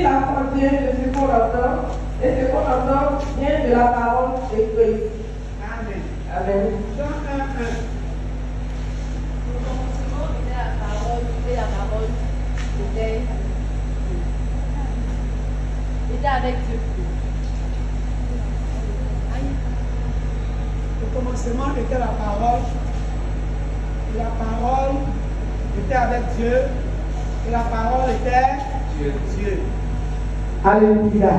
la foi vient de ce qu'on entend, et ce qu'on entend vient de la parole de Christ. Amen. Amen. Jean 1:1. Au commencement était la parole était avec Dieu. Au commencement était la parole, et la parole était avec Dieu, et la parole était Dieu. Alléluia.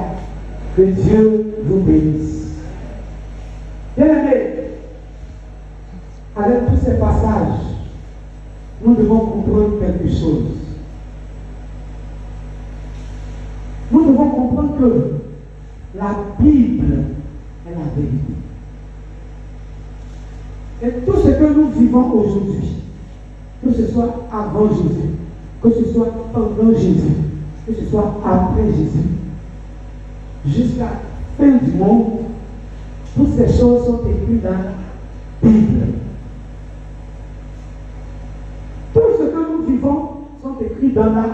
Que Dieu vous bénisse. Bien-aimés, avec tous ces passages, nous devons comprendre quelque chose. Nous devons comprendre que la Bible est la vérité. Et tout ce que nous vivons aujourd'hui, que ce soit avant Jésus, que ce soit pendant Jésus, que ce soit après Jésus, jusqu'à la fin du monde, toutes ces choses sont écrites dans la Bible. Tout ce que nous vivons sont écrits dans la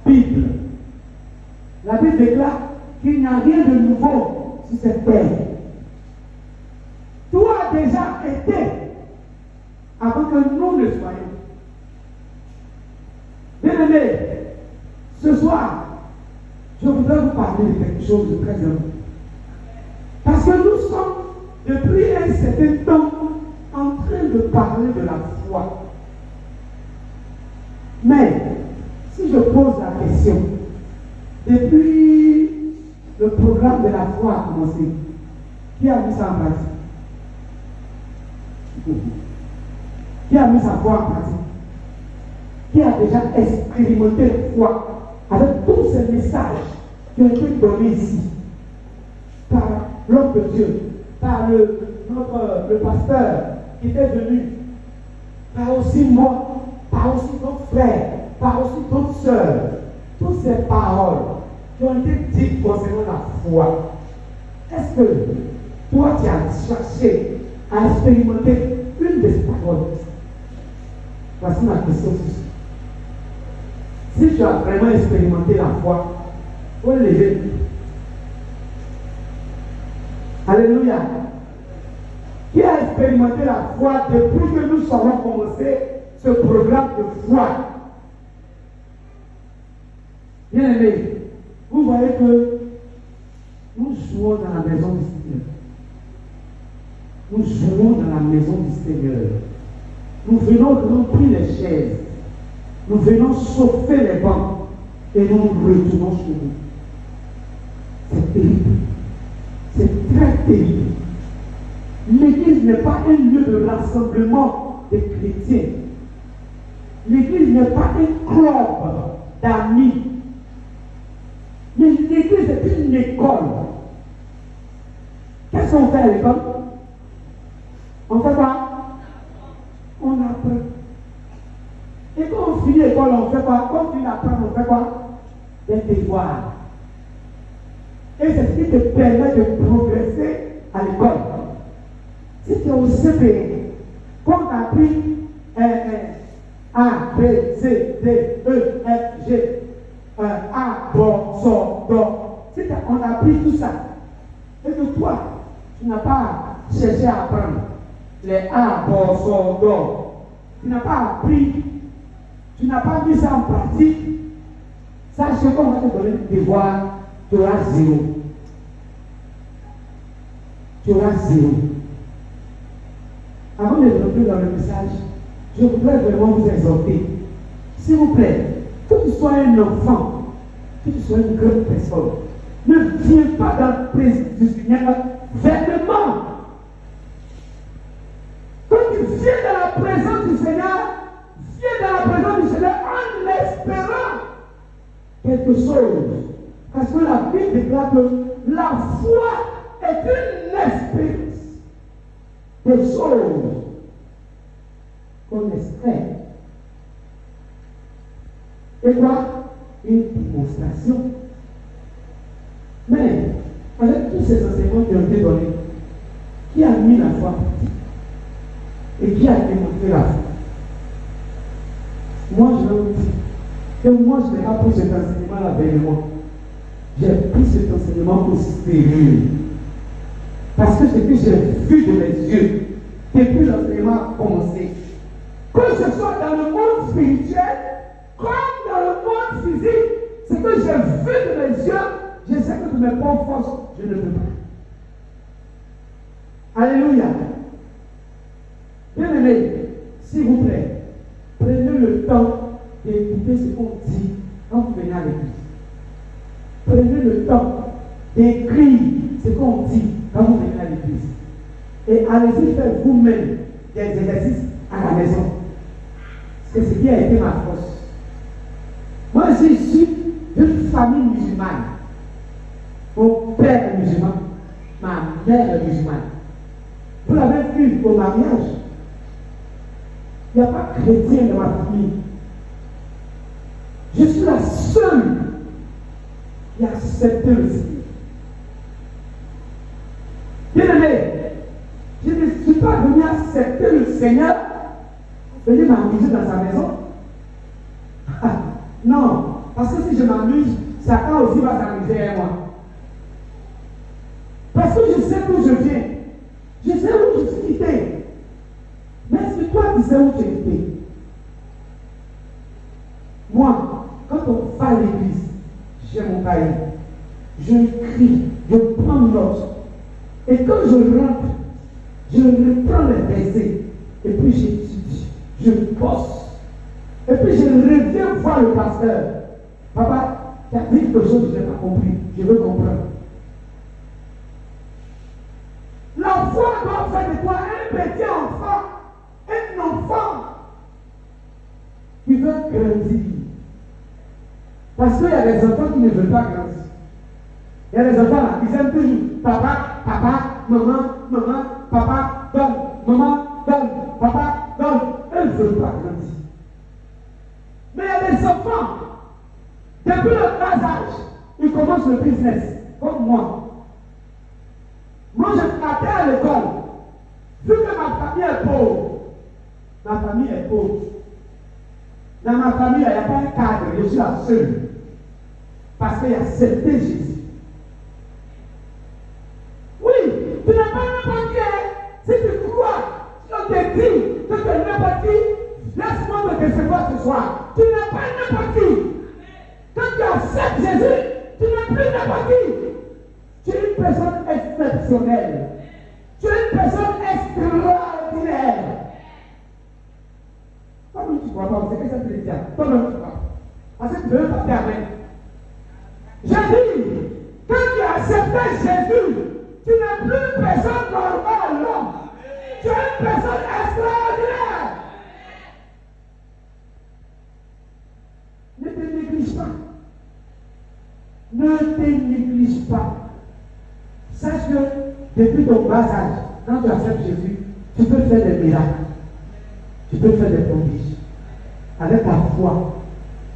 Bible. La Bible déclare qu'il n'y a rien de nouveau sur cette terre. Tout a déjà été avant que nous ne soyons. Bien-aimés, ce soir, je voudrais vous parler de quelque chose de très important. Parce que nous sommes, depuis un certain temps, en train de parler de la foi. Mais, si je pose la question, depuis le programme de la foi a commencé, qui a mis ça en pratique? Qui a mis sa foi en pratique? Qui a déjà expérimenté la foi avec tous ces messages qui ont été donnés ici par l'homme de Dieu, par le pasteur qui était venu, par aussi moi, par aussi d'autres frères, par aussi d'autres sœurs, toutes ces paroles qui ont été dites concernant la foi. Est-ce que toi tu as cherché à expérimenter une de ces paroles? Voici ma question. Si tu as vraiment expérimenté la foi, il faut lever. Alléluia. Qui a expérimenté la foi depuis que nous avons commencé ce programme de foi? Bien aimé, vous voyez que nous jouons dans la maison du Seigneur. Nous jouons dans la maison du Seigneur. Nous venons remplir les chaises. Nous venons chauffer les bancs. Et nous retournons chez nous. C'est terrible. C'est très terrible. L'église n'est pas un lieu de rassemblement des chrétiens. L'église n'est pas un club d'amis. Mais l'église est une école. Qu'est-ce qu'on fait à l'école? On fait quoi? On apprend. Et quand on finit l'école, on fait quoi? Quand on finit d'apprendre, on fait quoi? Des devoirs. Et c'est ce qui te permet de progresser à l'école. Si tu es au CPE, quand on a appris A, B, C, D, E, F, G, A, bon, so, do. Si on a appris tout ça, et que toi, tu n'as pas cherché à apprendre les A, bon, so, do, tu n'as pas appris, tu n'as pas mis ça en pratique, sache qu'on va te donner des devoirs, tu auras zéro. Tu auras zéro. Avant de rentrer dans le message, je voudrais vraiment vous exhorter. S'il vous plaît, que tu sois un enfant, que tu sois une grande personne, ne viens pas dans la présence du Seigneur vainement. Quand tu viens dans la présence du Seigneur, viens dans la présence du Seigneur en espérant quelque chose. Parce que la Bible déclare que la foi est une espérance des choses qu'on espère. Et quoi? Une démonstration. Mais, avec tous ces enseignements qui ont été donnés, qui a mis la foi en pratique? Et qui a démontré la foi? Moi, je vais vous dire que moi, je n'ai pas pris cet enseignement-là avec moi. j'ai pris cet enseignement au sérieux. Parce que ce que j'ai vu de mes yeux, depuis l'enseignement a commencé, que ce soit dans le monde spirituel, comme dans le monde physique, ce que j'ai vu de mes yeux, je sais que de mes propres forces, je ne peux pas. Alléluia. Bien-aimés, s'il vous plaît, prenez le temps d'écouter ce qu'on dit quand vous venez à l'église. Prenez le temps d'écrire ce qu'on dit quand vous venez à l'église. Et allez-y faire vous-même des exercices à la maison. C'est ce qui a été ma force. Moi, je suis d'une famille musulmane. Mon père est musulman, ma mère est musulmane. Vous l'avez vu au mariage. Il n'y a pas de chrétien dans ma famille. Je suis la seule qui a accepté le Seigneur. Bien-aimé, je ne suis pas venu accepter le Seigneur, venir m'amuser dans sa maison. Non, parce que si je m'amuse, Satan aussi va s'amuser avec moi. Parce que je sais d'où je viens. Je sais où je suis quitté. Mais est-ce que toi, tu sais où tu es quitté? Moi, quand on va à l'église, j'ai mon cahier. Je écris, je prends note. Et quand je rentre, je reprends les versets. Et puis j'étudie, je bosse. Et puis je reviens voir le pasteur. Papa, tu as dit quelque chose que je n'ai pas compris. Je veux comprendre. La foi doit faire de toi un petit enfant, un enfant qui veut grandir. Parce qu'il y a des enfants qui ne veulent pas grandir. Il y a des enfants là, ils aiment toujours papa, papa, maman, maman, papa, donne, maman, donne, papa, donne. Elles ne veulent pas grandir. Mais il y a des enfants, depuis le bas âge, ils commencent le business, comme moi. Moi, je partais à l'école. Vu que ma famille est pauvre. Ma famille est pauvre. Dans ma famille, il n'y a pas un cadre. Je suis la seule. Parce qu'il y a accepté Jésus. Oui, tu n'es pas n'importe qui. Si tu crois, si on te dit que tu es n'importe qui, laisse-moi te recevoir ce soir. Tu n'es pas n'importe qui. Quand tu acceptes Jésus, tu n'es plus n'importe qui. Tu es une personne exceptionnelle. Tu es une personne extraordinaire. Toi-même tu ne crois pas, c'est que ça te le dit. Toi-même tu crois. Parce que tu ne veux pas faire avec. J'ai dit, quand tu as accepté Jésus, tu n'es plus une personne normale. Tu es une personne extraordinaire. Ne te néglige pas. Ne te néglige pas. Sache que depuis ton bas âge, quand tu acceptes Jésus, tu peux faire des miracles. Tu peux faire des prodiges. Avec ta foi.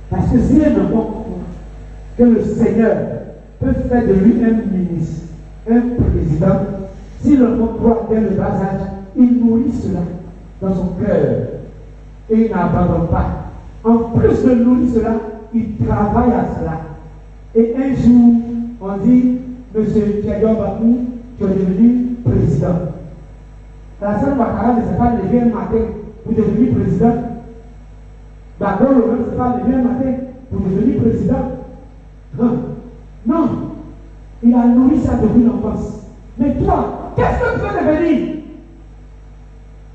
Parce que si un enfant que le Seigneur peut faire de lui un ministre, un président, si l'enfant croit dès le bas âge, il nourrit cela dans son cœur. Et il n'abandonne pas. En plus de nourrir cela, il travaille à cela. Et un jour, on dit, Monsieur Thiago Bakou, tu es devenu président. La sœur Bakara ne s'est pas levée un matin pour devenir président. Bakar ne s'est pas levé un matin pour devenir président. Non. Non. Il a nourri ça depuis l'enfance. Mais toi, qu'est-ce que tu veux devenir?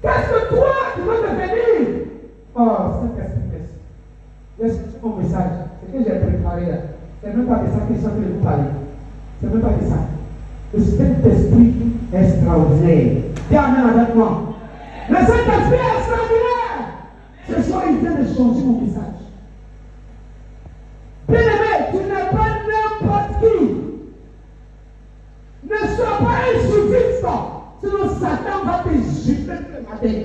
Qu'est-ce que toi, tu veux devenir? Oh, c'est qu'est-ce que mon message. C'est que j'ai préparé là. C'est même pas de ça que je suis en train de vous parler. C'est même pas de ça. Le Saint-Esprit est extraordinaire. Dis amen avec moi. Le Saint-Esprit est extraordinaire. Ce soir, il vient de changer mon message. Bien-aimé, tu n'es pas n'importe qui. Ne sois pas insuffisant. Sinon, Satan va te gifler le matin.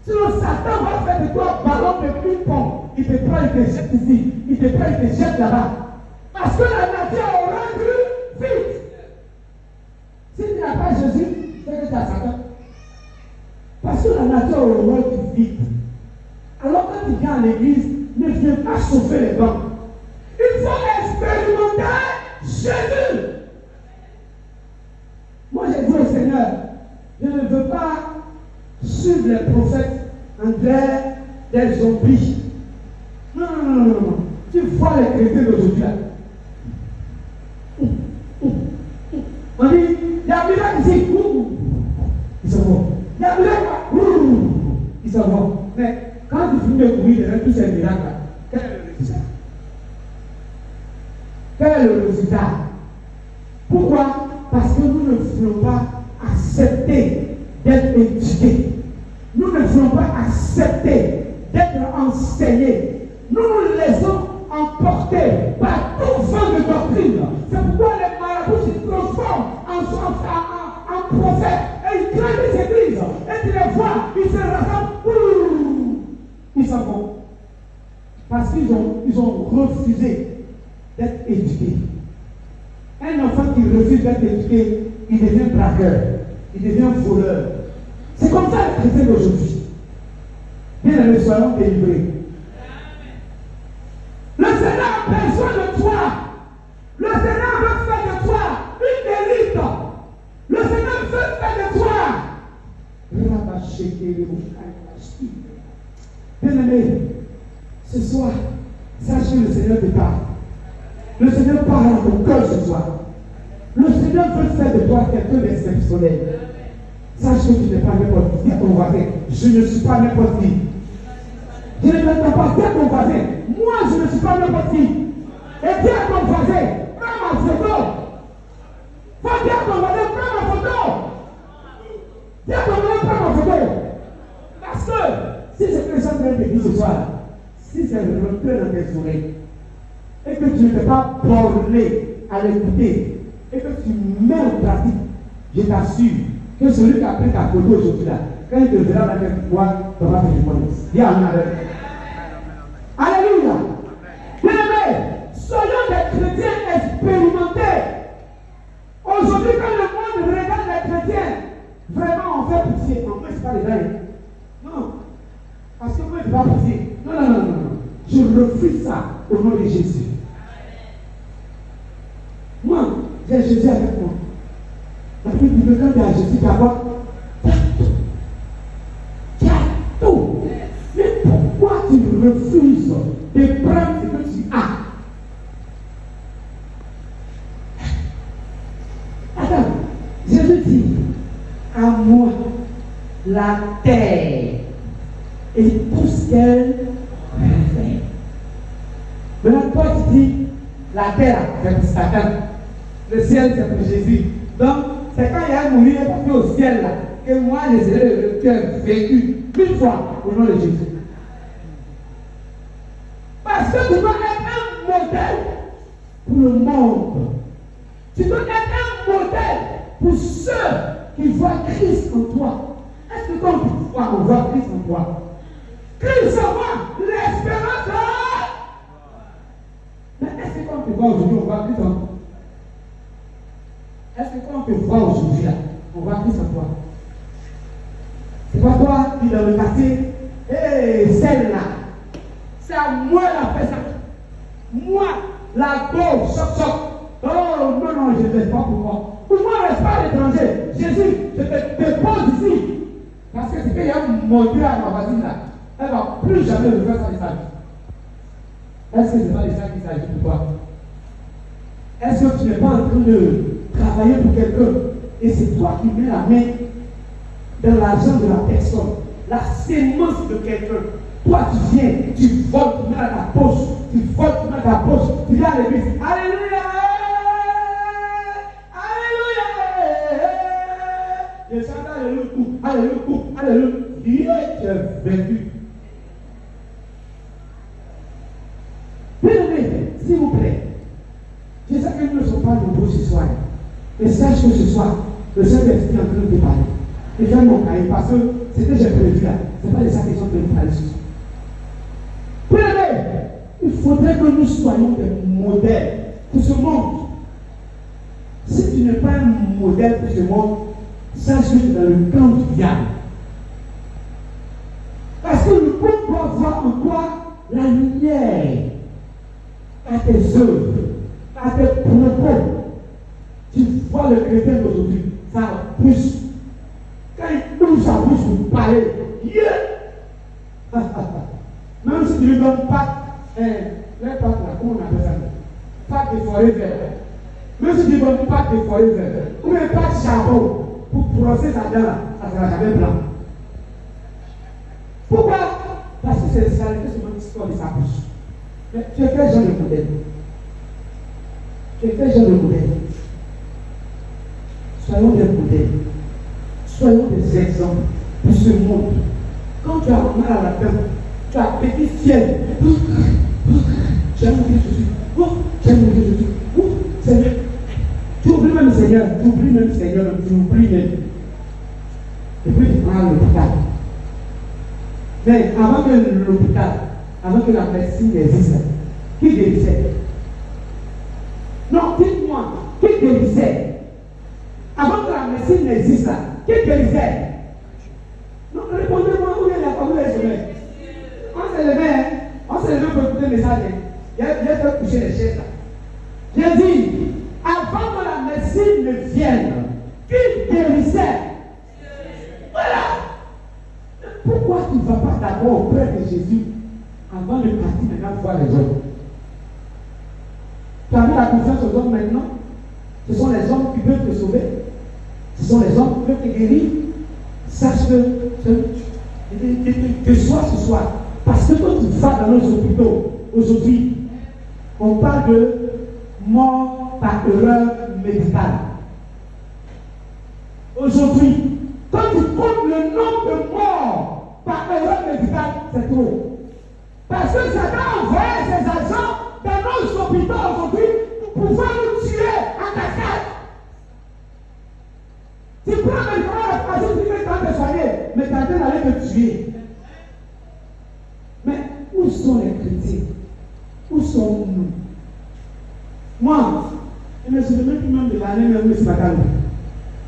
Sinon, Satan va faire de toi un ballon de ping-pong. Il te prend, il te jette ici. Il te prend, il te jette là-bas. Parce que la nature a rendu vite. Si tu n'as pas Jésus, c'est que tu as Satan. Parce que la nature a rendu vite. Alors quand tu viens à l'église, ne viens pas chauffer les bancs. Il faut expérimenter Jésus. Moi, j'ai dit au Seigneur, je ne veux pas suivre les prophètes en train des zombies. Non. Tu vois les chrétiens d'aujourd'hui là. On dit, il y a un miracle ici. Ils s'en vont. Il y a un miracle là. Ils s'en vont. Mais quand tu finis de courir devant tous ces miracles là, quel est le résultat? Quel est le résultat? Pourquoi? Parce que nous ne voulons pas accepter d'être éduqués. Nous ne voulons pas accepter d'être enseignés. Nous nous laissons emporter par tout vent de doctrine. C'est pourquoi les marabouts se transforment en prophètes et ils créent des églises. Et tu les vois, ils se rassemblent, ils s'en vont. Parce qu'ils ont refusé d'être éduqués. Un enfant qui refuse d'être éduqué, il devient braqueur, il devient voleur. C'est comme ça les chrétiens d'aujourd'hui. Bien aimés, soyons délivrés. Le Seigneur a besoin de toi. Le Seigneur veut faire de toi une élite. Le Seigneur veut faire de toi. Bien aimé, ce soir, sache que le Seigneur te parle. Le Seigneur parle à ton cœur ce soir. Le Seigneur veut faire de toi quelqu'un d'exceptionnel. Sache que tu n'es pas n'importe qui. Dis à ton voisin, je ne suis pas n'importe qui. Je ne t'entends pas. Dis à ton voisin, moi je ne suis pas n'importe qui. Et dis à ton voisin, prends ma photo. Faut dire à ton voisin, prends ma photo. Dis à ton voisin, prends ma photo. Parce que si c'est que les gens te disent ce soir, si c'est rentré dans tes oreilles, et que tu ne t'es pas borné à l'écouter, et que tu mets en pratique, je t'assure que celui qui a pris ta photo aujourd'hui là, quand il te verra dans quel poids, tu vas te répondre. Dis Amen. Alléluia. Bien-aimés, soyons des chrétiens expérimentés. Aujourd'hui, quand le monde regarde les chrétiens, vraiment on fait pitié. En plus, c'est pas les gens. Non. Parce que moi, je ne vais pas pitié. Non. Je refuse ça au nom de Jésus. Moi, j'ai Jésus avec moi. La Bible dit que quand tu as Jésus, tu as quoi? Tu as tout. Mais pourquoi tu refuses de prendre ce que tu as? Attends, Jésus dit, à moi, la terre et tout ce qu'elle fait. Maintenant, toi, tu dis, la terre, c'est pour Satan. Le ciel, c'est pour Jésus. Donc, c'est quand il y a mouru et parti au ciel là, que moi, je serai le cœur vécu une fois au nom de Jésus. Parce que tu dois être un modèle pour le monde. Tu dois être un modèle pour ceux qui voient Christ en toi. Est-ce que quand tu vois, on voit Christ en toi? Christ en moi, l'espérance. Mais est-ce que quand tu vois aujourd'hui, on voit Christ en toi? Est-ce que quand on te voit aujourd'hui là, on voit Christ en toi? C'est pas toi qui dans le quartier, celle-là, c'est à moi la fait ça. Moi, la gauche, choc. Oh non, je ne laisse pas pour moi. Pour moi, je ne reste pas l'étranger. Jésus, je te dépose ici. Parce que c'est qu'il y a montré à ma voisine là. Elle ne va plus jamais le faire ça de sa vie. Est-ce que ce n'est pas de ça qu'il s'agit pour toi? Est-ce que tu n'es pas en train de travailler pour quelqu'un et c'est toi qui mets la main dans l'argent de la personne, la sémence de quelqu'un? Toi tu viens, tu voles, tu mets dans ta poche, tu voles, tu mets dans ta poche, tu viens à l'église. Alléluia! Alléluia! Je chante alléluia. Tu es vaincu. Bien-aimés, s'il vous plaît, je sais que nous ne sommes pas nombreux ce soir. Mais sache que ce soir, le Saint-Esprit est en train de te parler. Et j'ai mon cahier parce que ce que j'ai prévu là, ce n'est pas de ça qu'ils sont en train de parler ce soir. Bien-aimés, il faudrait que nous soyons des modèles pour ce monde. Si tu n'es pas un modèle pour ce monde, sache que tu es dans le camp du diable. Parce que le monde doit voir en toi la lumière à tes œuvres. à tes propos, tu vois le chrétien d'aujourd'hui, ça pousse. Quand il ouvre sa bouche pour parler, même si tu ne lui donnes pas, les pâtes là, comment on appelle ça? Pâtes de forêt verte. Même si tu ne lui donnes pas de forêt verte, ou bien pas de charbon pour brosser sa dent là, ça ne sera jamais blanc. Pourquoi? Parce que c'est ça qui sort de sa bouche. Mais tu es quel genre de modèle? Tu es quel genre de modèle? Soyons des modèles. Soyons des exemples pour ce monde. Quand tu as mal à la dent, tu as petit fièvre. J'aime mourir Jésus. Oh, j'aime mourir Jésus. Oh, Seigneur. Tu oublies même Seigneur. Tu oublies même Seigneur. Tu oublies même. Et puis tu prends l'hôpital. Mais avant que l'hôpital, avant que la médecine existe, qui guérissait? Non, dites-moi, qui guérissait? Avant que la médecine n'existe, qui guérissait? Non, répondez-moi, où il y a pas les sommeils? On s'est levé, on s'est levé pour écouter le message. J'ai fait coucher les chaises là. J'ai dit, avant que la médecine ne vienne, qui guérissait? Voilà! Pourquoi tu ne vas pas d'abord auprès de Jésus avant de partir maintenant voir les hommes? Tu as mis la confiance aux hommes maintenant? Ce sont les hommes qui peuvent te sauver. Ce sont les hommes qui peuvent te guérir. Sache que sois ce soir. Parce que quand tu vas dans nos hôpitaux, aujourd'hui, on parle de mort par erreur médicale. Aujourd'hui, quand tu comptes le nombre de morts par erreur médicale, c'est trop. Parce que Satan a envoyé ses agents dans nos hôpitaux aujourd'hui pour pouvoir nous tuer en cascade. Tu prends un médicament à tu dis que quand tu es soigné, mais tu es en train d'aller te tuer. Mais où sont les chrétiens? Où sommes-nous? Moi, je me souviens même de l'année où c'est pas calme.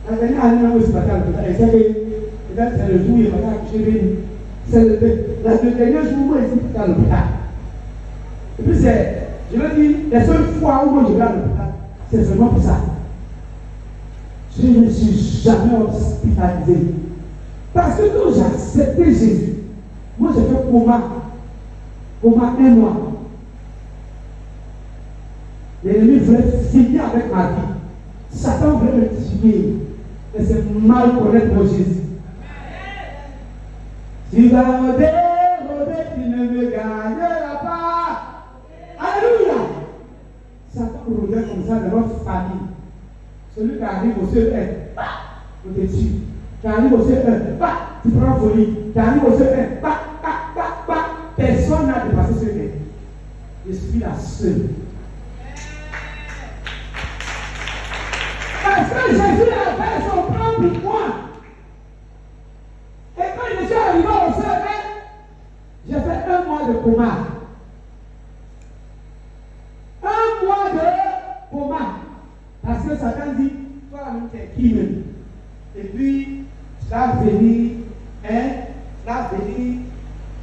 La dernière année où c'est pas calme, c'est le jour où il va accoucher. C'est le dernier jour où il est à l'hôpital. Et puis je veux dire, la seule fois où moi je vais à l'hôpital, c'est seulement pour ça. Je ne suis jamais hospitalisé. Parce que quand j'ai accepté Jésus, moi j'ai fait coma un mois. L'ennemi voulait finir avec ma vie. Satan voulait me tuer. Mais c'est mal connaître mon Jésus. Tu vas rôder, tu ne me gagneras pas. Alléluia. Satan rôdait comme ça dans notre famille. Celui qui arrive au CE1, on te tue. Tu arrives au CE1, tu prends folie. Tu arrives au CE1, personne n'a dépassé ce CE1. Je suis la seule. Parce que Jésus a fait son plan pour moi. Et quand je suis arrivé au CE1, j'ai fait 1 mois de coma. 1 mois de coma. Parce que Satan dit, toi la même t'es qui même? Et puis, ça va venir,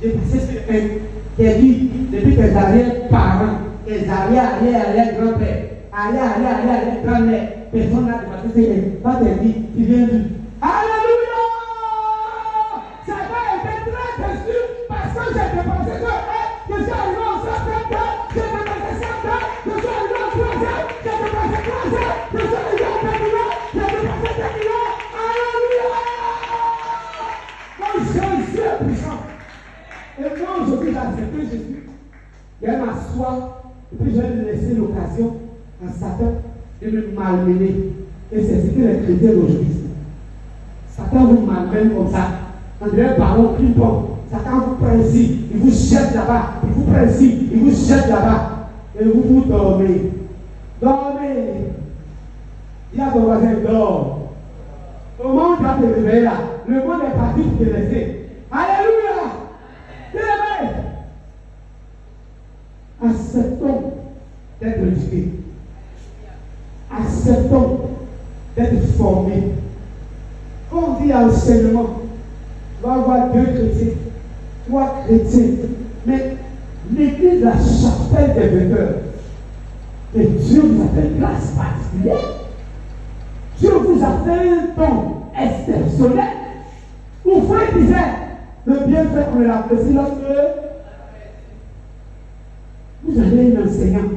j'ai passé sur tes vies depuis tes arrière-parents, tes arrière-grands-pères, arrière-grand-mère, personne n'a dépassé c'est pas tes vies, tu viens d'où? Alléluia! Satan était très déçu parce que j'ai dépassé sur je suis arrivé au 7e, j'ai dépassé 7e, je suis arrivé au 3e, j'ai dépassé 3e, je suis arrivé au 4e, j'ai dépassé 4e. Alléluia! Mon Jésus est puissant. Et moi aujourd'hui j'ai accepté Jésus. Je vais m'asseoir et puis je vais laisser l'occasion à Satan de me malmener. Et c'est ce que les chrétiens d'aujourd'hui. Satan vous malmène comme ça. En dirait parole plus bon. Satan vous prend ici, il vous jette là-bas, il vous prend ici, il vous jette là-bas. Et vous dormez. Dormez. Il y a ton voisin, dort. Comment tu vas te réveiller là? Le monde est parti pour te laisser. Alléluia! Bien-aimé! Acceptons d'être éduqués. Acceptons d'être formés. Quand on dit enseignement, tu vas avoir 2 chrétiens, 3 chrétiens, mais l'église de la chapelle des vainqueurs, que Dieu vous a fait une grâce particulière. Dieu vous a fait un don exceptionnel. Où frère disait, le bienfait, on l'apprécie lorsque vous avez un enseignant.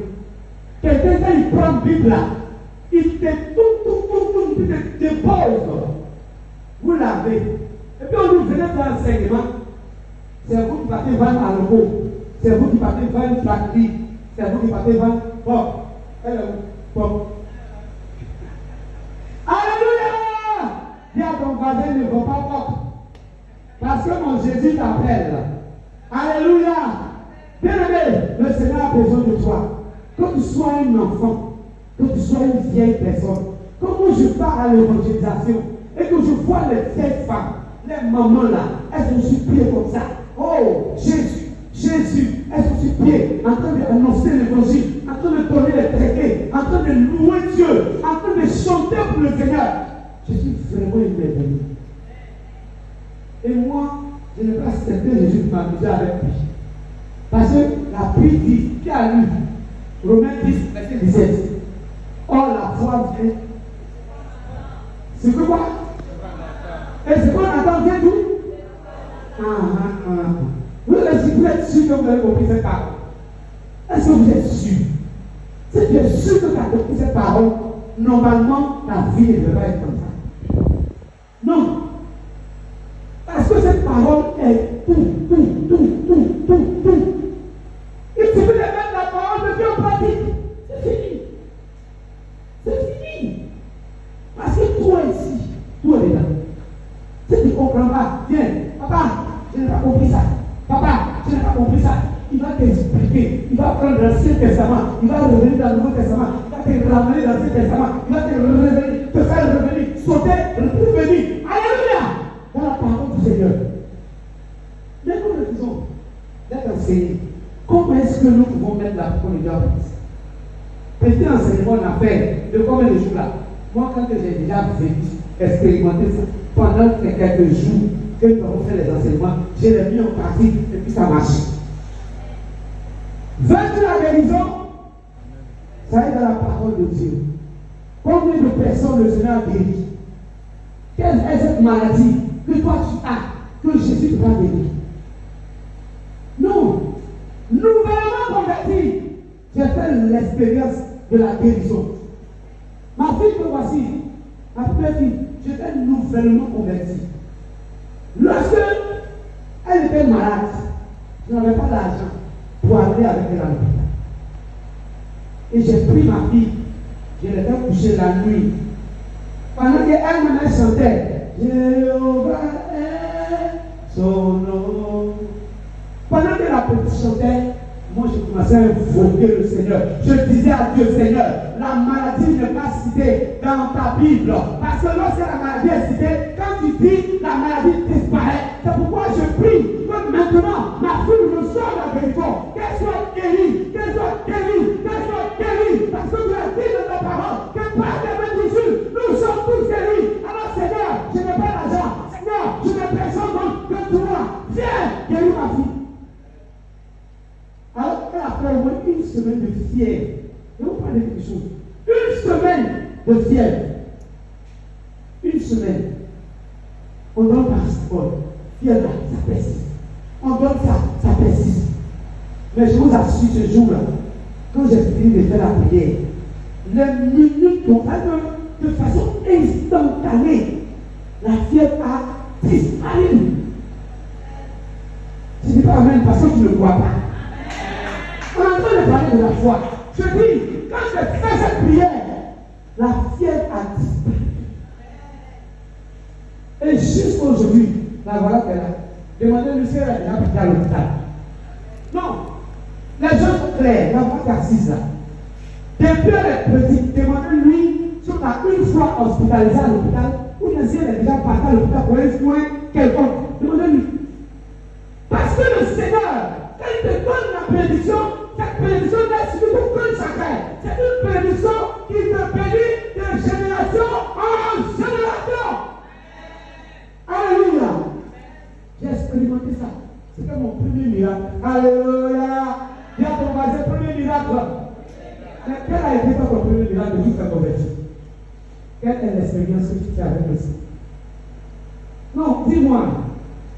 Quelqu'un, quand il prend la Bible là, il te il te dépose. Vous l'avez. Et puis on nous venait faire l'enseignement. C'est vous qui partez vendre à l'eau. C'est vous qui partez vendre tractis. C'est vous qui partez vendre pop. Pop. Alléluia! Dis à ton voisin, ne va pas pop. Parce que mon Jésus t'appelle. Alléluia! Bien-aimé, le Seigneur a besoin de toi. Que tu sois un enfant, que tu sois une vieille personne. Comment je pars à l'évangélisation et que je vois les vieilles femmes, les mamans là, elles sont sur pied comme ça. Oh, Jésus, elles sont sur pied, en train d'annoncer l'évangile, en train de donner les traités, en train de louer Dieu, en train de chanter pour le Seigneur. Je suis vraiment émerveillé. Et moi, je n'ai pas accepté Jésus de m'amuser avec lui. Parce que la Bible dit, qui a lu Romains 10, verset 17. Or, la foi vient. C'est que quoi? Et c'est quoi Nathan vient d'où? Vous êtes sûr que vous avez compris cette parole? Est-ce que vous êtes sûr? Si tu es sûr que tu as compris cette parole, normalement, ta vie ne devrait pas être comme ça. Non. Parce que cette parole est tout. Il suffit de mettre la parole de Dieu en pratique. C'est fini. C'est fini. Parce que toi ici, toi est là. Si tu ne comprends pas, viens, papa, je n'ai pas compris ça. Papa, je n'ai pas compris ça. Il va t'expliquer. Il va prendre l'Ancien Testament. Il va revenir dans le Nouveau Testament. Il va te ramener dans l'Ancien Testament. Il va te faire revenir, sauter, revenir. Alléluia! Dans la parole du Seigneur. Mais nous refusons d'être enseignés. Comment est-ce que nous pouvons mettre la parole de Dieu en place? Petit enseignement, on a fait de combien de jours là? Moi, quand j'ai déjà expérimenté ça, pendant quelques jours que nous avons fait les enseignements, je l'ai mis en pratique et puis ça marche. Veux-tu la guérison? Ça est dans la parole de Dieu. Combien de personnes le Seigneur a guéri? Quelle est cette maladie que toi tu as, que Jésus te va guérir? Non. Nouvellement converti, j'ai fait l'expérience de la guérison. Ma fille que voici, ma petite fille, j'étais nouvellement converti. Lorsque elle était malade, je n'avais pas d'argent pour aller avec elle à l'hôpital. Et j'ai pris ma fille, je l'ai fait coucher la nuit. Pendant qu'elle me chantait, Jéhovah est son nom. Pendant que la petite chantait, moi je commençais à invoquer le Seigneur. Je disais à Dieu, Seigneur, la maladie n'est pas citée dans ta Bible. Parce que lorsque la maladie est citée, quand tu dis la maladie disparaît. C'est pourquoi je prie que maintenant ma fille reçoive la guérison. Qu'elle soit guérie, qu'elle soit guérie, qu'elle soit guérie. Parce que tu as dit dans ta parole que par les mains de Jésus, nous sommes tous guéris. Alors Seigneur, je n'ai pas l'argent. Seigneur, je n'ai personne d'autre que toi. Viens, guéris ma fille. Alors, elle a fait au moins une semaine de fièvre. Je vais vous parler de quelque chose. Une semaine de fièvre. Une semaine. On donne paracétamol. Fièvre, ça persiste. On donne ça, ça persiste. Mais je vous assure, ce jour-là, quand j'ai fini de faire la prière, les minutes qu'on a de façon instantanée, la fièvre a disparu. Je ne dis pas amen parce que tu ne le vois pas. On est en train de parler de la foi. Je dis, quand j'ai fait cette prière, la fièvre a disparu. Et jusqu'aujourd'hui, la voilà qu'elle a. Demandez-lui si elle a déjà pris à l'hôpital. Non. Les gens sont clairs. La voix est assise là. Depuis elle est petite, demandez-lui si on a une fois hospitalisé à l'hôpital ou bien si elle est déjà partie à l'hôpital pour un soin quelconque. Demandez-lui. Parce que le Seigneur, quand il te donne la bénédiction, cette bénédiction n'est suivie d'aucun chagrin. C'est une bénédiction qui te bénit de génération en génération. Alléluia. J'ai expérimenté ça. C'était mon premier miracle. Alléluia. Il y a ton voisin, premier miracle. Mais quelle a été ta première de là de toute ta conversion? Quelle est l'expérience que tu fais avec Christ? Non, dis-moi,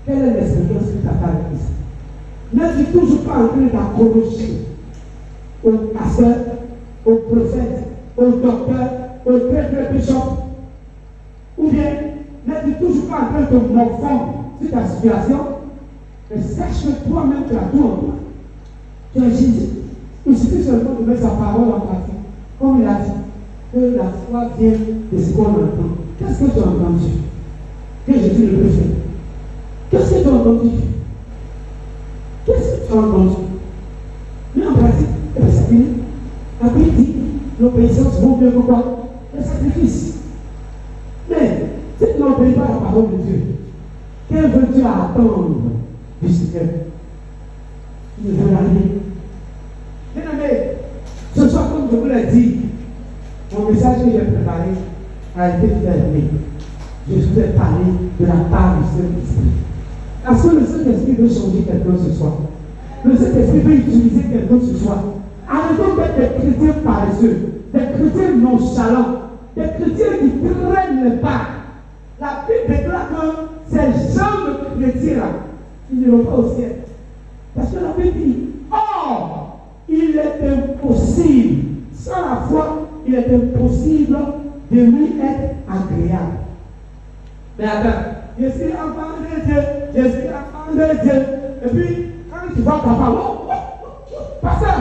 quelle est l'expérience que tu as fait avec Christ? N'es-tu toujours pas en train d'approcher au pasteur, au prophète, au docteur, au prêtre bishop? Ou bien n'es-tu toujours pas en train de morfondre sur ta situation? Mais sache que toi-même tu as tout en toi. Tu es Jésus. Il suffit seulement de mettre sa parole en pratique. Comme il a dit, que la foi vient de ce qu'on entend. Qu'est-ce que tu as entendu? Que Jésus ne peut faire. Qu'est-ce que tu as entendu? Qu'est-ce que tu as entendu? Mais en pratique, c'est fini. La Bible dit, l'obéissance vaut mieux que quoi? Le sacrifice. Mais, si tu n'obéis pas à la parole de Dieu, quel veux-tu attendre du Seigneur? Tu ne veux rien. Bien aimé, ce soir, comme je vous l'ai dit, mon message que j'ai préparé a été fermé. Je vous ai parlé de la part du Saint-Esprit. Parce que le Saint-Esprit veut changer quelqu'un ce soir. Le Saint-Esprit veut utiliser quelqu'un ce soir. Arrêtons d'être des chrétiens paresseux, des chrétiens nonchalants, des chrétiens qui traînent les pas. La Bible déclare que ces gens de chrétiens-là, ils n'iront pas au ciel. Parce que la Bible dit, or, il est impossible, sans la foi, il est impossible de lui être agréable. Mais attends, je suis enfant de Dieu, je suis enfant de Dieu. Et puis, quand tu vois papa, pasteur,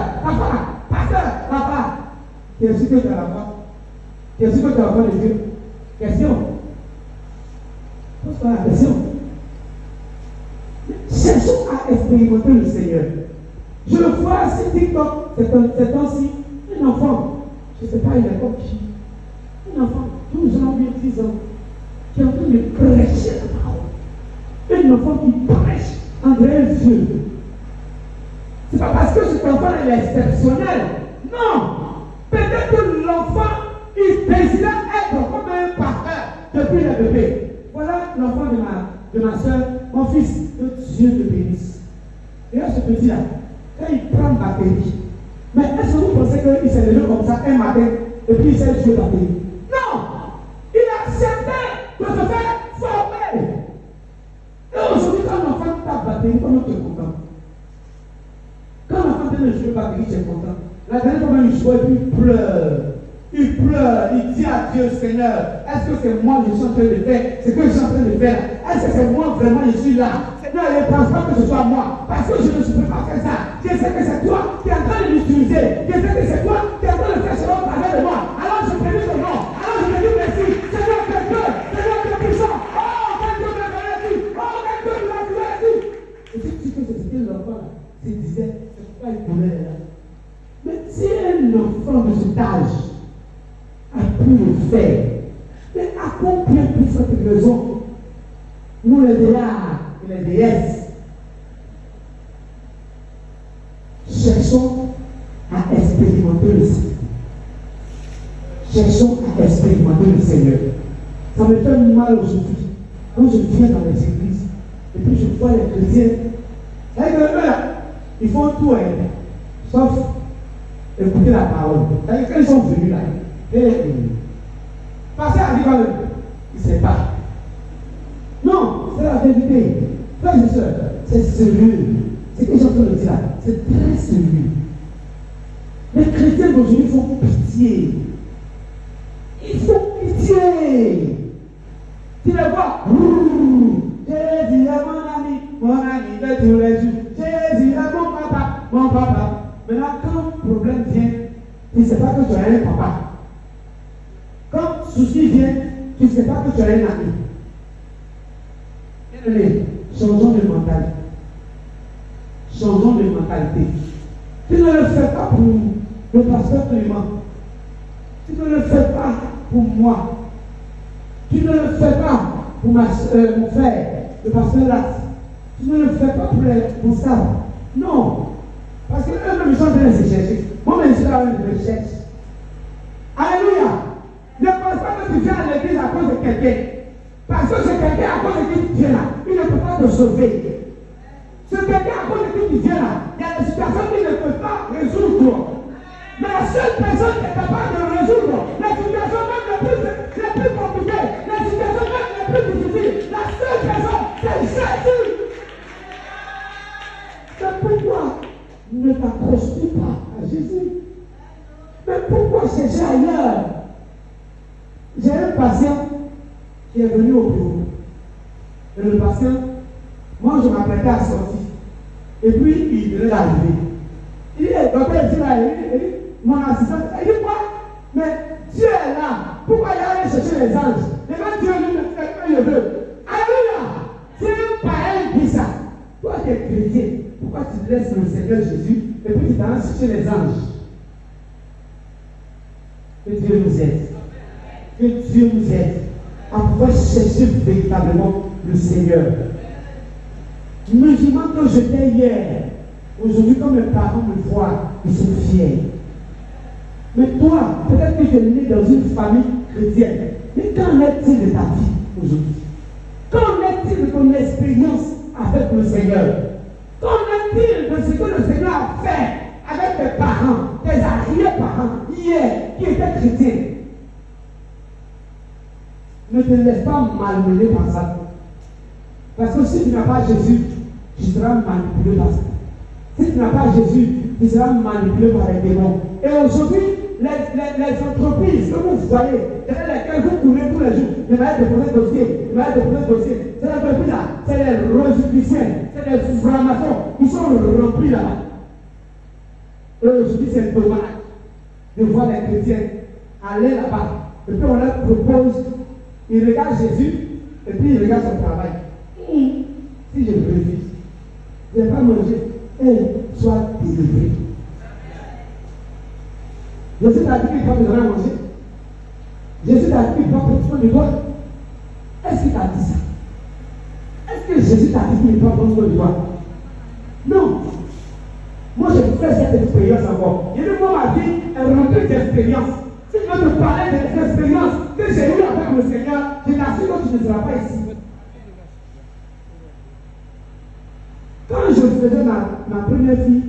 papa, tu es sûr que tu as la foi? Tu es sûr que tu as la foi de Dieu? Question. Pose-toi la question. Cherchons à expérimenter le Seigneur. Je le vois sur TikTok, c'est temps-ci, un enfant, je ne sais pas, il est comme qui, un enfant, 12 ans, 10 ans, qui est en train de prêcher la parole. Un enfant qui prêche en vrai Dieu. C'est pas parce que cet enfant est exceptionnel. Non! Peut-être que l'enfant, il désirait être comme un pasteur depuis le bébé. Voilà l'enfant de ma soeur, mon fils, que Dieu te bénisse. Et là, ce petit-là, quand il prend la batterie, mais est-ce que vous pensez qu'il s'est levé comme ça un matin et puis il s'est joué la batterie? Non! Il a accepté de se faire former. Et aujourd'hui, quand l'enfant tape la batterie, comment tu es content? Quand l'enfant vient de jouer la batterie, tu es content. La dernière fois, il joue et puis il pleure. Il pleure, il dit à Dieu, Seigneur, est-ce que c'est moi que je suis en train de faire ce que je suis en train de faire? Est-ce que c'est moi vraiment je suis là? Seigneur, ne pense pas que ce soit moi, parce que je ne peux pas faire ça. Je sais que c'est toi qui es en train de l'utiliser. Je sais que c'est toi qui es en train de faire cela au travers de moi. Alors je bénis ton nom. Alors je te dis merci. Seigneur, tu es Dieu. Seigneur, tu es puissant. Oh, quel Dieu me bénit. Oh, quel Dieu me bénit. Et si tu sais que c'est l'enfant se disait, c'est pourquoi il courait là. Mais si un enfant de cet âge a pu le faire, mais à combien pour cette raison, nous les vieillards et les vieillesses, cherchons à expérimenter le Seigneur. Cherchons à expérimenter le Seigneur. Ça me fait mal aujourd'hui quand je viens dans les églises et puis je vois les chrétiens. Ils font tout, sauf écouter la parole. Quand ils sont venus là, passer à l'école, il ne sait pas. Non, c'est la vérité. Frères et sœurs, c'est sérieux. Ce que j'ai en train de dire là, c'est très sérieux. Les chrétiens d'aujourd'hui font pitié. Ils font pitié. Tu les vois. Jésus est mon ami de tous les jours. Jésus est mon papa. Maintenant, quand le problème vient, tu ne sais pas que tu as un papa. Quand souci vient, tu ne sais pas que tu as un ami. Bien-aimé, changeons de mentalité. Changeons de mentalité. Tu ne le fais pas pour le pasteur Clément. Tu ne le fais pas pour moi. Tu ne le fais pas pour mon frère, le pasteur Lat. Tu ne le fais pas pour les responsables. Non. Parce qu'eux-mêmes, ils sont en train de se chercher. Moi-même, je suis là, je me cherche. Alléluia. Ne pense pas que tu viens à l'église à cause de quelqu'un. Parce que c'est quelqu'un à cause de qui tu viens là. Il ne peut pas te sauver. C'est quelqu'un à cause de qui tu viens là. Il y a des situations qu'il ne peut pas résoudre. Mais la seule personne ne t'accroches-tu pas à Jésus? Mais pourquoi chercher ailleurs? J'ai un patient qui est venu au bureau. Et le patient, moi je m'apprêtais à sortir. Et puis il venait d'arriver. Il dit, docteur, il dit là, mon assistant, il dit quoi? Mais Dieu est là. Pourquoi il allait chercher les anges? Et quand Dieu lui le veut. Alléluia! C'est un païen qui dit ça. Toi qui es chrétien, pourquoi tu laisses le Seigneur Jésus et puis tu t'en chercher les anges? Que Dieu nous aide. Que Dieu nous aide à pouvoir chercher véritablement le Seigneur. Musulman que j'étais hier, aujourd'hui, quand mes parents me voient, ils sont fiers. Mais toi, peut-être que tu es né dans une famille chrétienne. Mais qu'en est-il de ta vie aujourd'hui? Qu'en est-il de ton expérience avec le Seigneur? Qu'en est-il de ce que le Seigneur a fait avec tes parents, tes arrière-parents, hier, qui étaient chrétiens? Ne te laisse pas malmener par ça. Parce que si tu n'as pas Jésus, tu seras manipulé par ça. Si tu n'as pas Jésus, tu seras manipulé par les démons. Et aujourd'hui, les entreprises que vous voyez, derrière lesquelles vous courez tous les jours, il va déposer dossier, il va déposer dossier. Ces entreprises-là, c'est les rosicruciens, c'est les francs-maçons, ils sont remplis là-bas. Et aujourd'hui, c'est dommage de voir les chrétiens aller là-bas. Et puis on leur propose, ils regardent Jésus, et puis ils regardent son travail. Si je le refuse, je ne vais pas manger, et soit délivré. Jésus t'a dit qu'il faut te donner à manger. Jésus t'a dit qu'il faut prendre soin de toi. Est-ce qu'il t'a dit ça? Est-ce que Jésus t'a dit qu'il faut prendre soin de toi? Non. Moi, j'ai fait cette expérience encore. Et de moi, ma vie est remplie d'expériences. Si je veux te parler des expériences que j'ai eues avec le Seigneur, je t'assure que tu ne seras pas ici. Quand je faisais ma première fille,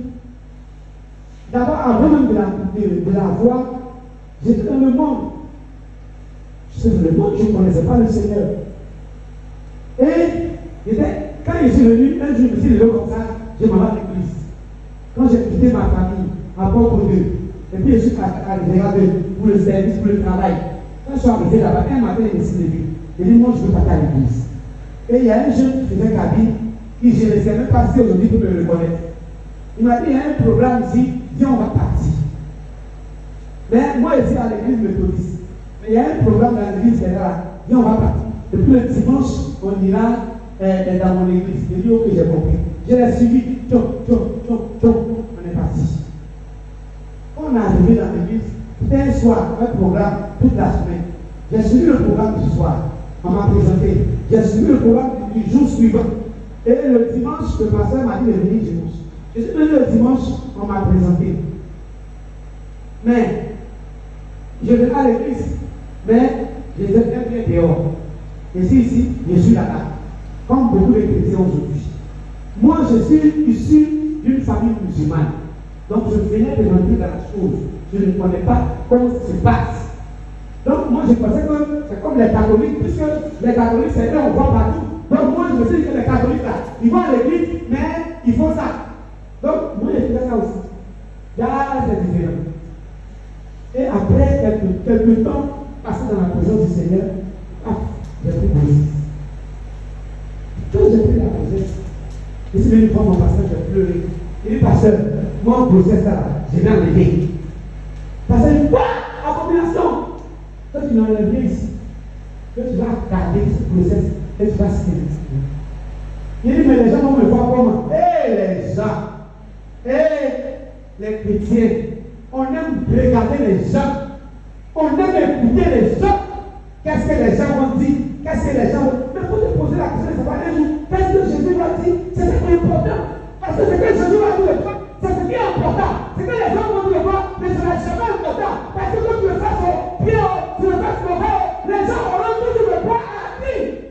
d'abord, avant même de la voir, j'étais dans le monde. J'étais dans le monde, je ne connaissais pas le Seigneur. Et quand je suis venu, un jour, je me suis levé comme ça, je m'en vais à l'église. Quand j'ai quitté ma famille, à Port-Dieu, et puis je suis arrivé pour le service, pour le travail. Quand je suis arrivé là-bas, un matin, il me s'est levé. Il dit, moi, je veux partir à l'église. Et il y a un jeune qui faisait cabine, qui je ne sais même pas si aujourd'hui peut me reconnaître. Il m'a dit, il y a un programme ici, viens, on va partir. Mais moi, je suis à l'église méthodiste. Mais il y a un programme dans l'église qui est là, viens, on va partir. Et puis le dimanche, on ira dans mon église. Je dis, ok, j'ai compris. Je l'ai suivi, on est parti. On est arrivé dans l'église, c'était un soir, un programme, toute la semaine. J'ai suivi le programme du soir, on m'a présenté. J'ai suivi le programme du jour suivant. Et le dimanche, le pasteur m'a dit de venir dimanche. Je suis venu le dimanche, on m'a présenté. Mais, je vais à l'église, mais je les aime bien dehors. Et ici, je suis là-bas. Comme beaucoup de chrétiens aujourd'hui. Moi, je suis issu d'une famille musulmane. Donc, je venais de rentrer dans la chose. Je ne connais pas comment ça se passe. Donc, moi, je pensais que c'est comme les catholiques, puisque les catholiques, c'est eux, on voit partout. Donc, moi, je me suis dit que les catholiques, là, ils vont à l'église, mais ils font ça. Donc, moi, j'ai fait ça aussi. Là, c'est différent. Et après quelques temps, passé dans la présence du Seigneur, j'ai pris grossesse. Quand j'ai pris la grossesse, je suis venu voir mon pasteur, j'ai pleuré. Il dit, pasteur, moi, en grossesse, là, je vais enlever. Pasteur, il dit, quoi? Abomination! Toi, tu l'enlèves ici. Toi, tu vas garder cette grossesse et tu vas stériliser. Il dit, mais les gens vont me voir comment? Les gens! Les chrétiens, on aime regarder les gens, on aime écouter les gens. Qu'est-ce que les gens vont dire? Qu'est-ce que les gens vont dire? Mais il faut te poser la question de savoir un jour, qu'est-ce que Jésus va dire? C'est ce qui est important. Parce que ce que Jésus va dire, c'est ce qui est important. Ce que les gens vont dire, mais ce n'est jamais important. Parce que quand tu le fasses au pied, tu le fasses au bas, les gens auront toujours le poids à la vie.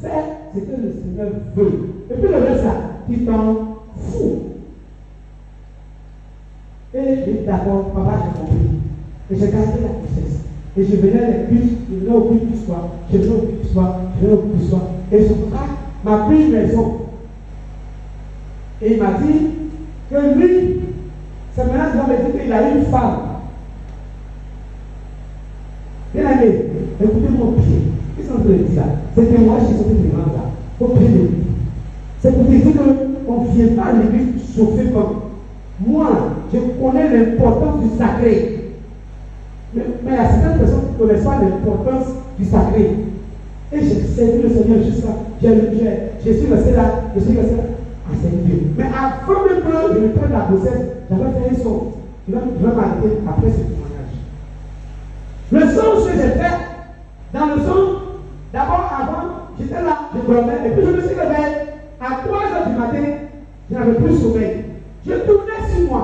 Fais ce que le Seigneur veut. Et puis le reste là, tu t'en fous. Et je dis d'accord, papa, j'ai compris. Et j'ai gardé la grossesse. Et je venais à l'église, je venais au culte du soir, je venais au culte du soir, je venais au culte du soir. Et ce frère m'a pris une maison. Et il m'a dit que lui, c'est maintenant qu'il va me dire qu'il a une femme. Bien aimé, écoutez mon pied. Qu'est-ce qu'on peut dire là? C'était moi, j'ai sauté des mains là. Au pied de lui. C'est pour dire qu'on ne vient pas à l'église chauffer comme. Moi, je connais l'importance du sacré. Mais il y a certaines personnes qui ne connaissent pas l'importance du sacré. Et j'ai servi le Seigneur jusqu'à. Je suis resté là, je suis resté là. Ah, c'est Dieu. Mais avant même que je ne prenne la grossesse, j'avais fait un son. Je vais m'arrêter après ce témoignage. Le son que j'ai fait, dans le son, d'abord avant, j'étais là, je dormais, et puis je me suis réveillé. À 3h du matin, je n'avais plus sommeil. Je tournais sur moi.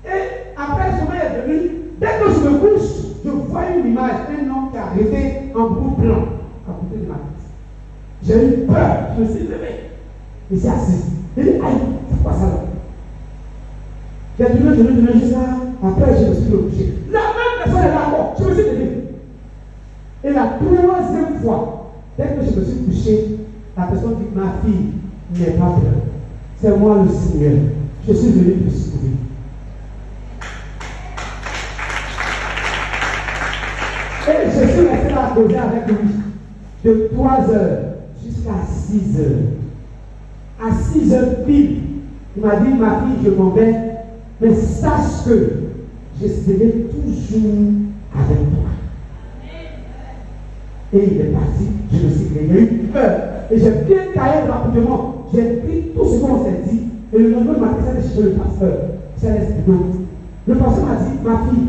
Et après le sommeil est venu, dès que je me couche, je vois une image, un homme qui a arrêté en bout blanc à côté de ma tête. J'ai eu peur, je me suis levé. Il s'est assis. Il dit, aïe, c'est quoi ça là? J'ai tourné jusqu'à. Après, je me suis couché. La même personne est là encore. Je me suis levé. Et la troisième fois, dès que je me suis couché, la personne dit, ma fille n'est pas bien. C'est moi le Seigneur. Je suis venu te sauver. Et je suis resté là à causer avec lui de 3h jusqu'à 6h. À 6h pile, il m'a dit, ma fille, je m'en vais, mais sache que je serai toujours avec toi. Et il est parti, je me suis réveillé, j'ai eu peur. Et j'ai bien taillé rapidement. J'ai pris tout ce qu'on s'est dit. Et le lendemain matin, j'ai cherché le pasteur. C'est l'esprit. Le pasteur m'a dit, ma fille,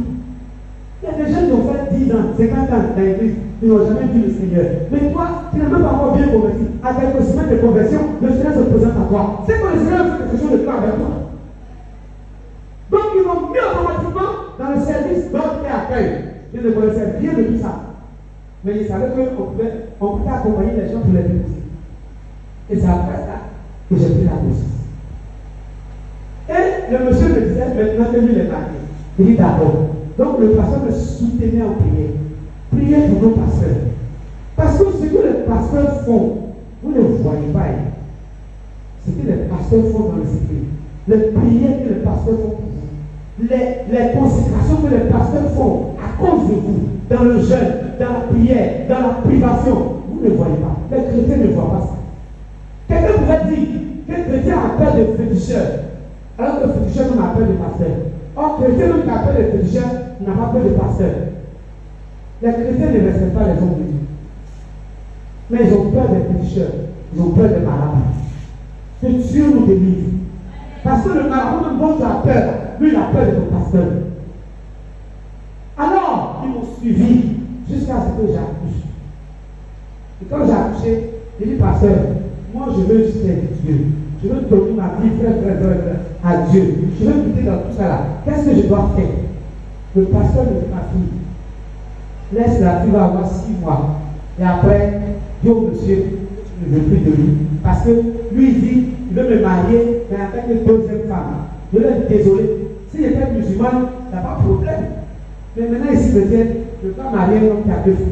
il y a des gens qui ont fait 10 ans, 50 ans dans l'église, ils n'ont jamais vu le Seigneur. Mais toi, tu n'as même pas encore bien converti. À quelques semaines de conversion, le Seigneur se présente à toi. C'est que le Seigneur fait quelque chose de clair avec toi. Donc, ils m'ont mis automatiquement dans le service d'ordre et accueil. Je ne connaissais rien de tout ça. Mais je savais qu'on pouvait accompagner les gens pour les baptiser. Et c'est après ça que j'ai pris la conscience. Et le monsieur me disait, maintenant que lui est marié, il dit d'accord. Donc le pasteur me soutenait en prière. Priez pour nos pasteurs. Parce que ce que les pasteurs font, vous ne voyez pas. Ce que les pasteurs font dans le secret. Les prières que les pasteurs font pour vous. Les consécrations que les pasteurs font à cause de vous. Dans le jeûne, dans la prière, dans la privation. Vous ne voyez pas. Les chrétiens ne voient pas ça. Quelqu'un pourrait dire que chrétien a peur de féticheur, alors que le féticheur n'a pas peur de pasteur. Or, chrétien qui a peur de féticheur n'a pas peur de pasteur. Les chrétiens ne respectent pas les hommes de Dieu. Mais ils ont peur des féticheurs, ils ont peur des malades. Que Dieu nous délivre. Parce que le marabout, même dont tu as peur, lui il a peur de ton pasteur. Alors, ils m'ont suivi jusqu'à ce que j'accouche. Et quand j'ai accouché, il dit, pasteur, moi je veux servir Dieu. Je veux donner ma vie, frère, à Dieu. Je veux goûter dans tout ça là. Qu'est-ce que je dois faire? Le pasteur me dit, ma fille, laisse la fille va avoir 6 mois. Et après, Dieu, monsieur, je ne veux plus de lui. Parce que lui, il dit, il veut me marier, mais avec une deuxième femme. Je lui ai dit, désolé, s'il était musulman, il n'y a pas de problème. Mais maintenant, ici, peut-être, je ne veux pas marier un homme qui a 2 filles.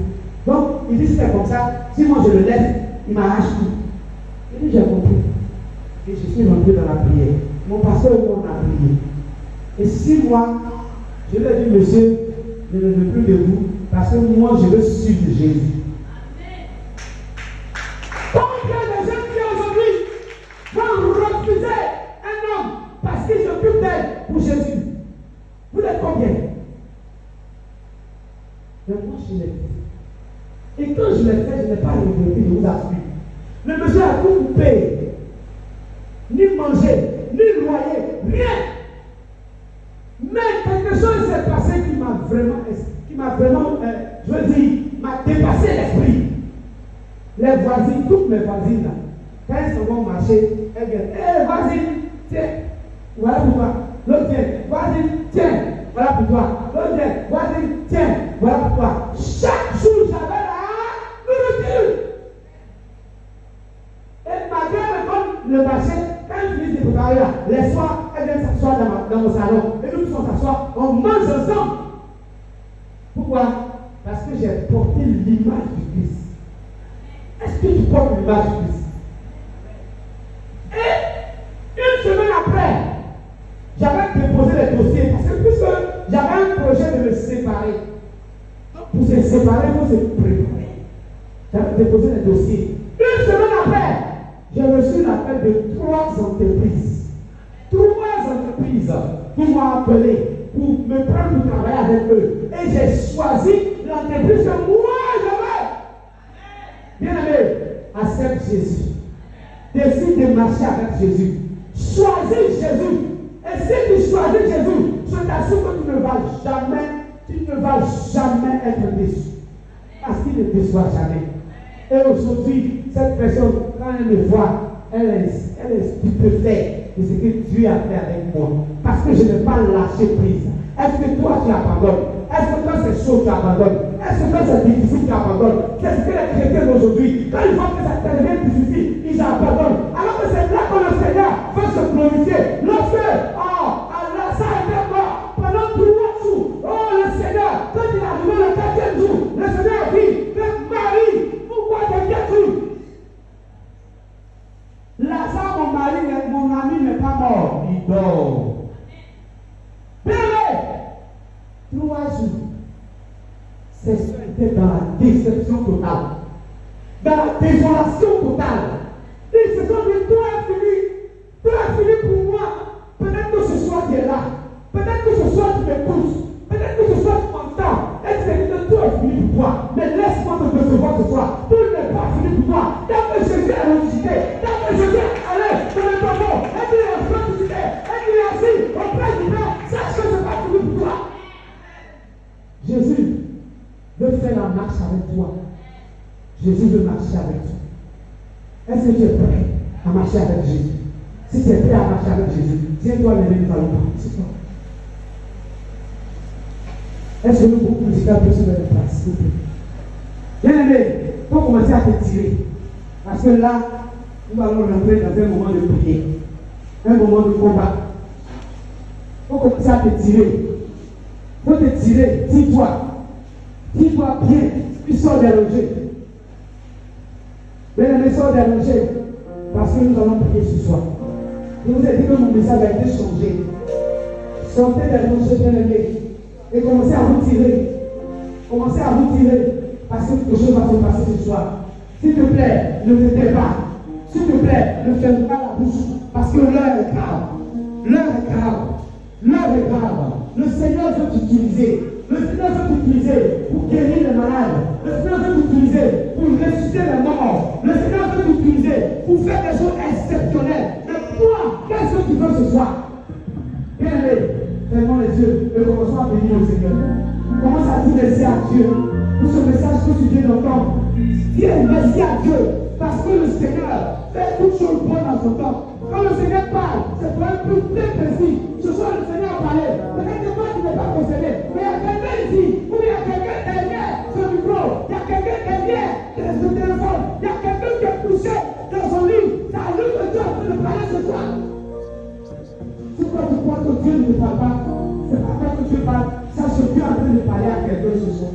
Donc, il dit, si c'est comme ça, si moi je le laisse, il m'arrache tout. Il dit, j'ai compris. Et je suis rentré dans la prière. Mon pasteur et moi, on a prié. Et 6 mois, je lui ai dit, monsieur, je ne veux plus de vous, parce que moi, je veux suivre Jésus. Combien de gens qui aujourd'hui vont refuser un homme parce qu'il s'occupe d'elle pour Jésus? Vous êtes combien? Mais moi, je l'ai fait. Et quand je l'ai fait, je n'ai pas regretté de vous assurer. Le monsieur a tout coupé. Ni manger, ni loyer, rien. Mais quelque chose s'est passé qui m'a vraiment, je veux dire, m'a dépassé l'esprit. Les voisines, toutes mes voisines là, quand elles s'en vont marcher, elles viennent, hé voisine, tiens, voilà pour toi. L'autre vient, voisine, tiens, voilà pour toi. L'autre vient, voisine, tiens, voilà pour toi. Chaque jour, j'avais la nourriture. Et ma gueule, comme le marché, quand je finis de préparer là, les soirs, elles viennent s'asseoir dans mon salon. Et nous sommes s'asseoir, on mange ensemble. Pourquoi? Parce que j'ai porté l'image du Christ. Est-ce que tu portes l'image du Christ? Et une dossiers. Parce que puisque j'avais un projet de me séparer, pour se séparer, il faut se préparer. J'avais déposé les dossiers. Une semaine après, j'ai reçu l'appel de 3 entreprises. 3 entreprises qui m'ont appelé pour me prendre pour travailler avec eux. Et j'ai choisi l'entreprise que moi je veux. Bien aimé, accepte Jésus. Décide de marcher avec Jésus. Choisis Jésus. Et si tu choisis Jésus, je t'assure que tu ne vas jamais être déçu. Parce qu'il ne déçoit jamais. Et aujourd'hui, cette personne, quand elle me voit, elle est stupéfaite de ce que Dieu a fait avec moi. Parce que je n'ai pas lâché prise. Est-ce que toi tu abandonnes? Est-ce que quand c'est chaud tu abandonnes? Est-ce que quand c'est difficile tu abandonnes? C'est ce que les chrétiens d'aujourd'hui, quand ils voient que ça devient difficile, ils abandonnent. Alors que c'est là que le Seigneur veut se glorifier. Lorsque, Allah, ça a été mort pendant 3 jours. Oh, le Seigneur, quand il est arrivé le 4e jour, le Seigneur a dit, mais Marie, pourquoi t'es détruit? Lazare, mon mari, mon ami n'est pas mort. Il dort. Bien, 3 jours. C'était dans la déception totale. Dans la désolation totale. Ils se sont dit, toi est fini. Toi est fini pour moi. Peut-être que ce soir tu es là. Peut-être que ce soir tu m'écoutes. Peut-être que ce soir tu m'entends. Et tu te dis que tout est fini pour toi. Mais laisse-moi te recevoir ce soir. Tout n'est pas fini pour toi. Tant que Jésus est ressuscité. Tant que Jésus est allé dans le tombeau. Et qu'il est ressuscité. Et qu'il est assis auprès du Père. Sache que ce n'est pas fini pour toi. Jésus veut faire la marche avec toi. Jésus veut marcher avec toi. Est-ce que tu es prêt à marcher avec Jésus? Si tu es prêt à marcher avec Jésus, tiens-toi les mains, nous allons parler. Est-ce que le groupe musical peut se mettre en place, s'il vous plaît? Bien aimé, il faut commencer à te tirer. Parce que là, nous allons rentrer dans un moment de prière, un moment de combat. Il faut commencer à te tirer. Il faut te tirer, dis-toi bien, tu sors des rangées. Bien aimé, sors des rangées. Parce que nous allons prier ce soir. Je vous ai dit que mon message a été changé. Sortez des rangées, bien aimé. Et commencez à vous tirer. Commencez à vous tirer. Parce que quelque chose va se passer ce soir. S'il te plaît, ne te tais pas. S'il te plaît, ne ferme pas la bouche. Parce que l'heure est grave. L'heure est grave. L'heure est grave. Le Seigneur veut t'utiliser. Le Seigneur veut t'utiliser pour guérir les malades. Le Seigneur veut t'utiliser pour ressusciter les morts. Le Seigneur veut t'utiliser pour faire des choses exceptionnelles. Mais toi, qu'est-ce que tu veux ce soir? Bien aimé, fermons les yeux et commençons à bénir le Seigneur. Commence à dire merci à Dieu pour ce message que tu viens d'entendre. Dis merci à Dieu parce que le Seigneur fait toutes choses bonnes dans son temps. Quand le Seigneur parle, c'est pour un but très précis. Ce soir, le Seigneur a parlé. Peut-être que toi, tu n'es pas concédé. Mais il y a quelqu'un ici, ou il y a quelqu'un derrière ce micro. Il y a quelqu'un derrière ce téléphone. Il y a quelqu'un qui est couché dans son lit. Ça allume que Dieu peut le parler ce soir. Si toi, tu crois que Dieu ne te parle pas, c'est pas toi que Dieu parle. Sache que Dieu est en train de parler à quelqu'un ce soir.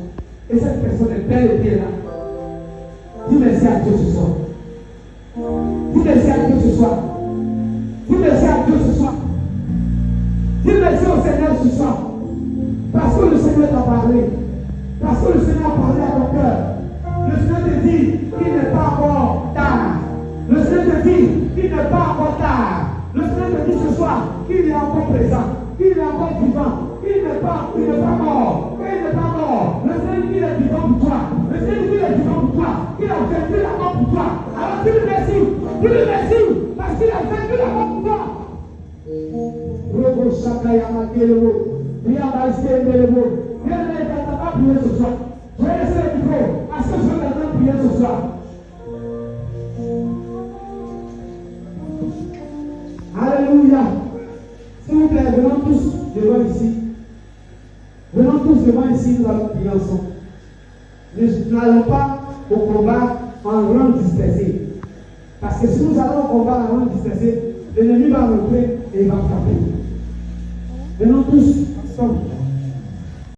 Et cette personne est belle et bien là. Dis merci à Dieu ce soir. Dis merci à Dieu ce soir. Dis merci à Dieu ce soir. Dis merci au Seigneur ce soir. Parce que le Seigneur t'a parlé. Parce que le Seigneur a parlé à ton cœur. Le Seigneur te dit qu'il n'est pas encore tard. Le Seigneur te dit qu'il n'est pas encore tard. Le Seigneur te dit ce soir qu'il est encore présent, qu'il est encore vivant, qu'il n'est pas mort, qu'il n'est pas mort. Le Seigneur dit qu'il est vivant pour toi. Le Seigneur dit qu'il est vivant pour toi. Qu'il a vaincu la mort pour toi. Alors dis-lui merci. Dis-lui merci. Parce qu'il a vaincu la mort pour toi. Rogo Shakaya Makelebo. Viens Baïsé Mbelebo. Viens les gars, t'as pas prié ce soir. Je vais laisser le micro. Est-ce que je vais maintenant prier ce soir? Alléluia. S'il vous plaît, venons tous devant ici. Venons tous devant ici, nous allons prier ensemble. Nous n'allons pas au combat en rang dispersé. Parce que si nous allons au combat en rang dispersé, l'ennemi va rentrer et il va frapper. Venons tous ensemble.